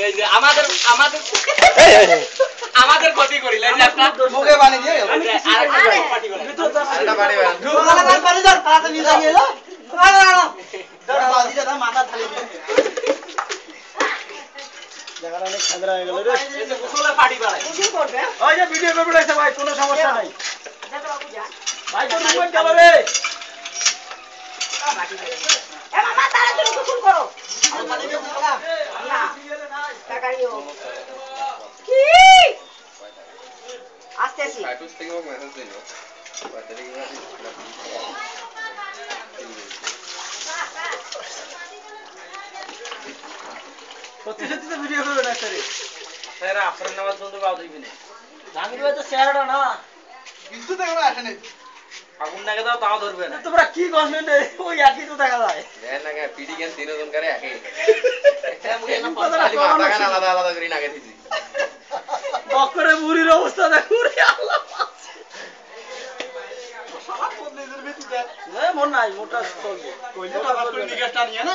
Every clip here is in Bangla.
এই যে আমাদের আমাদের আমাদের ক্ষতি করিলে যে একটা মুখে পানি দিয়ে গেল আরেকটা পার্টি করে এটা পানি বান ঢুকালে বান পানি দাও তাড়াতাড়ি নিয়ে গেল না না না দাও বাজিটা দাও মাথা ঢালি দিয়ে জায়গাটা অনেক খাদরা হয়ে গেল রে এই যে গোসলে পার্টি বাড়ায় গোসল করবে ওই যে ভিডিও করে বলেছে ভাই কোনো সমস্যা নাই যা তো বাবু যা ভাই তো নিয়ে গেল রে এ মামা তাড়াতাড়ি গোসল করো আর পানি দিয়ে দিলা না টাকাইও কি আস্তে আস্তে ফাইটুস থেকে মোক মেসেজ দিলো ব্যাটারি কি আছে সত্যি সত্যি তো ভিডিও করবে না স্যার স্যার আপনার নামাজ বন্ধু গাও দিবি না জাঙ্গির ভাই তো চেহারাটা না কিন্তু তো এখনো আসেনি আগুন লাগে দাও তাও ধরবে না তোমরা কি কন্টেন্ট ওই একই তো দেখা যায় দেন না কে পিডি কেন তিনজন করে একই মুখে না খালি মাথা কান আলাদা আলাদা করে নাগে দিছি বকরে বুড়ির অবস্থা দেখো রে আল্লাহ সবার বদলে দিতে দেখ এ মন নাই মোটা চলবে কইলে আবার করে বিকাশটা নিয়ে না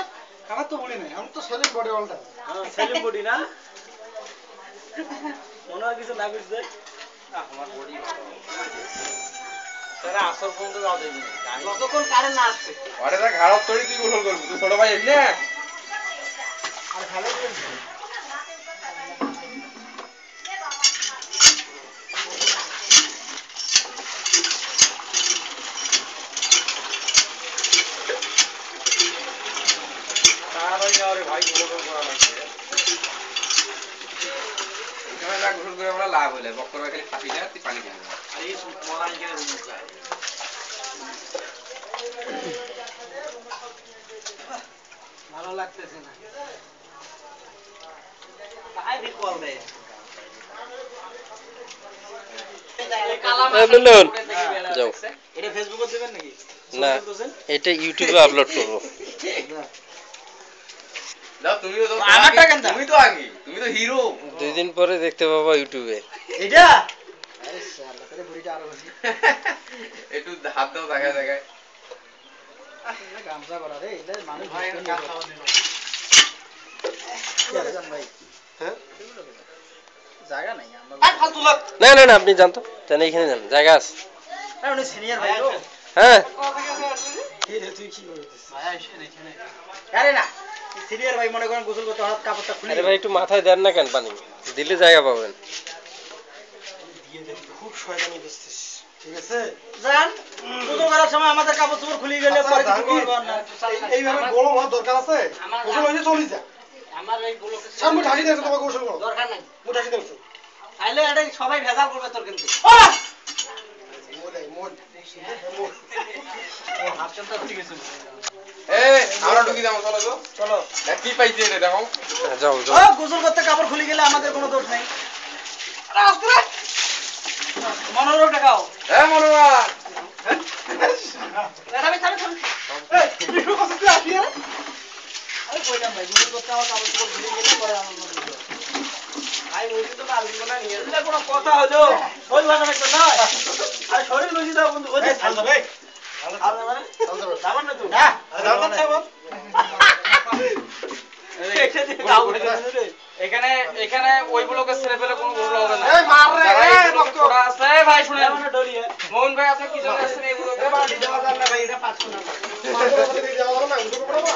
আমার তো মনে নাই আমি তো সেলিম বডি অলটা হ্যাঁ সেলিম বডি না মনে হয় কিছু না বুঝতে আমার বডি স্যার আসর বন্ধু গাও দিবি না যতক্ষণ কারেন্ট না আসছে আরে দা ঘাড়ত তড়ি তুই গোসল করবি তুই ছোট ভাই এমনি আর ভালো করে আরে ভাই গোসল করা লাগবে এখানে না গোসল করে আমরা লাভ হইলে বক্কর খালি খাবি না তুই পানি কিনবি আর এই মলাই কেন রুম যায় ভালো লাগতেছে না তাই রিকল দেয় যাও এটা ফেসবুকে দিবেন নাকি না এটা ইউটিউবে আপলোড করব দাও তুমিও তো আমারটা কেন তুমি তো আগে তুমি তো হিরো 2 দিন পরে দেখতে পাবো ইউটিউবে এটা আরে শালা তোরে বুড়িটা আরো বেশি একটু হাত দাও দেখা দেখায় গামছা করা রে এটা মানুষ ভাই বুঝতে কাজ নিয়ে খাওয়া দিল কি আছে জান ভাই হ্যাঁ জায়গা নাই আমরা আর ফালতু লোক না না না আপনি জানতো তাহলে এখানে যান জায়গা আছে আরে উনি সিনিয়র ভাই তো হ্যাঁ কি রে তুই কি করছিস ভাই আসেন এখানে আরে না সিনিয়র ভাই মনে করেন গোসল করতে হাত কাপড়টা খুলে আরে ভাই একটু মাথায় দেন না কেন পানি দিলে জায়গা পাবেন দিয়ে দে খুব শয়তানি করছিস ঠিক আছে জান গোসল করার সময় আমাদের কাপড় চোপড় খুলে গেলে পরে কিছু করব না এইভাবে গরম হওয়ার দরকার আছে গোসল হইলে চলে যা আমার এই গোলকে সামনে ঢাকি দিয়েছে তোমাকে গোসল করো দরকার নাই ঢাকি দিয়েছে তাইলে এটা সবাই ভেজাল করবে তোর কিন্তু হাতটা ঠিক আছে এই আমরা ঢুকি যাবো চলো তো চলো দেখ কি পাইছি রে দেখো যাও ও যাও গোসল করতে কাপড় খুলে গেলে আমাদের কোনো দোষ নাই আরে আস্তে রে মনোরোগ দেখাও হ্যাঁ মনোয়ার থামে থামে থামে এই বিশু কাছে তুই আসি রে আরে কইলাম ভাই গোসল করতে আমার কাপড় চোপড় খুলে গেলে পরে আমার মনে হয় ভাই বলছি তো আলু না নিয়ে এটা কোনো কথা হলো শরীর ভালো একটা নয় আরে শরীর বুঝি দাও বন্ধু ওই এই চাল ভাই আরে মানে যাবেন না তুই না যাও না চাইবো এখানে এখানে ওই ব্লকে ছেড়ে পেলে কোনো ভুল হবে না এই মার রে এই রক্ত ওরা আছে ভাই শুনেন মানে ডরিয়ে মোহন ভাই আপনি কি জন্য আসছেন এই ব্লকে বাড়ি দেওয়া যাবে না ভাই এটা 500 টাকা মারবো বলে যাওয়া হবে না উঠে পড়ো না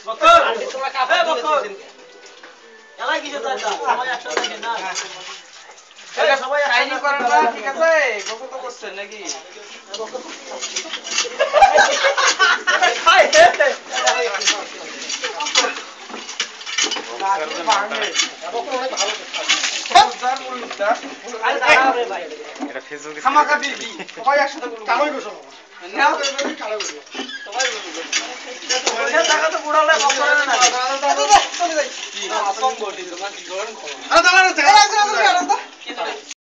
বকর তোমরা কাপড় বকর এলা কি যেটা সবাই একসাথে থাকেন না এটা সবাই ট্রেনিং করেন না ঠিক আছে গোসল তো করছেন নাকি খাই বকর অনেক ভালো আরে দাঁড়াও রে ভাই এটা ফেসবুকে খামাকা দিবি সবাই একসাথে কালোই গোসল হবে নাও কালো গোসল সবাই গোসল করবে পয়সা টাকা তো বুড়ালে বকর না চলে যাই কি আসম বডি তোমার কি গরম করো আরে দাঁড়া